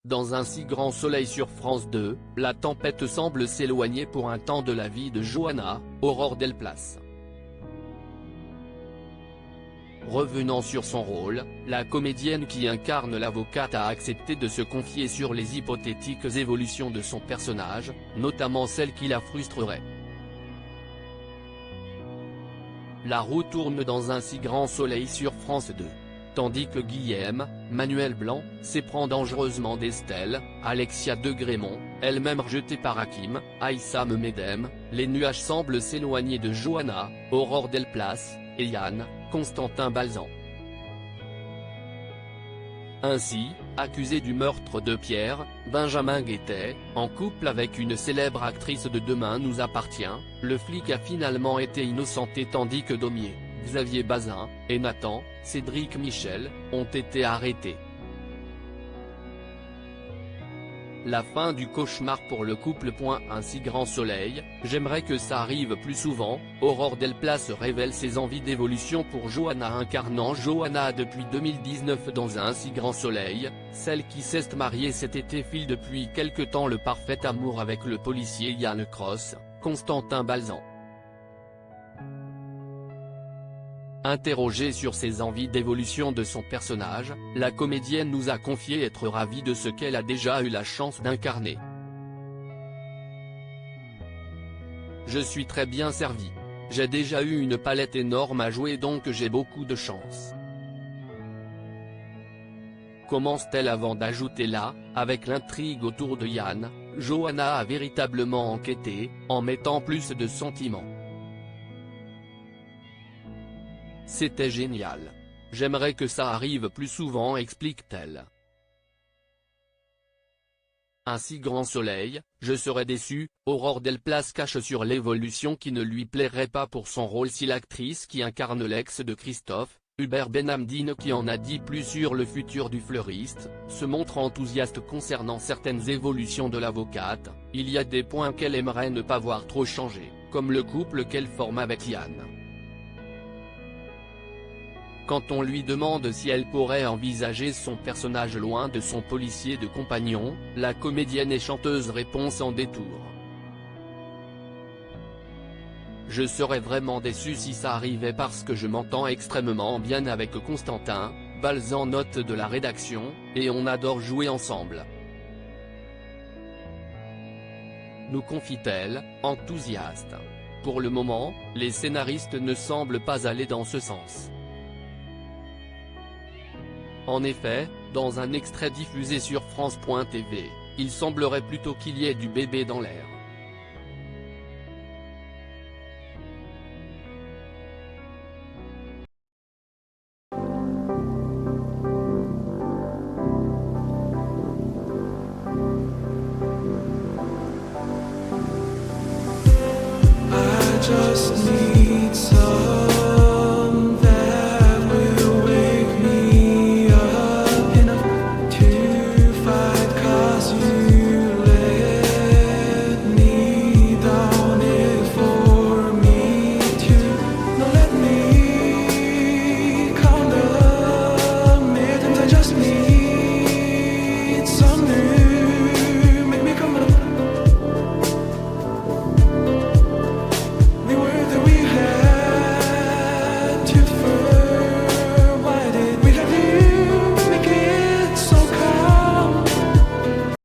Dans un si grand soleil sur France 2, la tempête semble s'éloigner pour un temps de la vie de Johanna, Aurore Delplace. Revenant sur son rôle, la comédienne qui incarne l'avocate a accepté de se confier sur les hypothétiques évolutions de son personnage, notamment celles qui la frustreraient. La roue tourne dans un si grand soleil sur France 2. Tandis que Guillaume, Manuel Blanc, s'éprend dangereusement d'Estelle, Alexia de Grémont, elle-même rejetée par Hakim, Aïssam Medem, les nuages semblent s'éloigner de Johanna, Aurore Delplace, et Yann, Constantin Balzan. Ainsi, accusé du meurtre de Pierre, Benjamin Guettet, en couple avec une célèbre actrice de Demain nous appartient, le flic a finalement été innocenté tandis que Daumier, Xavier Bazin, et Nathan, Cédric Michel, ont été arrêtés. La fin du cauchemar pour le couple. Un si grand soleil, j'aimerais que ça arrive plus souvent. Aurore Delplace révèle ses envies d'évolution pour Johanna incarnant Johanna depuis 2019 dans un si grand soleil, celle qui s'est mariée cet été file depuis quelque temps le parfait amour avec le policier Yann Cross, Constantin Balzan. Interrogée sur ses envies d'évolution de son personnage, la comédienne nous a confié être ravie de ce qu'elle a déjà eu la chance d'incarner. Je suis très bien servie. J'ai déjà eu une palette énorme à jouer donc j'ai beaucoup de chance. Commence-t-elle avant d'ajouter là, avec l'intrigue autour de Yann, Johanna a véritablement enquêté, en mettant plus de sentiments. C'était génial. J'aimerais que ça arrive plus souvent, explique-t-elle. Un si grand soleil, je serais déçue. Aurore Delplace cache sur l'évolution qui ne lui plairait pas pour son rôle si l'actrice qui incarne l'ex de Christophe, Hubert Benhamdine qui en a dit plus sur le futur du fleuriste, se montre enthousiaste concernant certaines évolutions de l'avocate. Il y a des points qu'elle aimerait ne pas voir trop changer, comme le couple qu'elle forme avec Yann. Quand on lui demande si elle pourrait envisager son personnage loin de son policier de compagnon, la comédienne et chanteuse répond sans détour. Je serais vraiment déçue si ça arrivait parce que je m'entends extrêmement bien avec Constantin, Balzan note de la rédaction, et on adore jouer ensemble. Nous confie-t-elle, enthousiaste. Pour le moment, les scénaristes ne semblent pas aller dans ce sens. En effet, dans un extrait diffusé sur France.tv, il semblerait plutôt qu'il y ait du bébé dans l'air.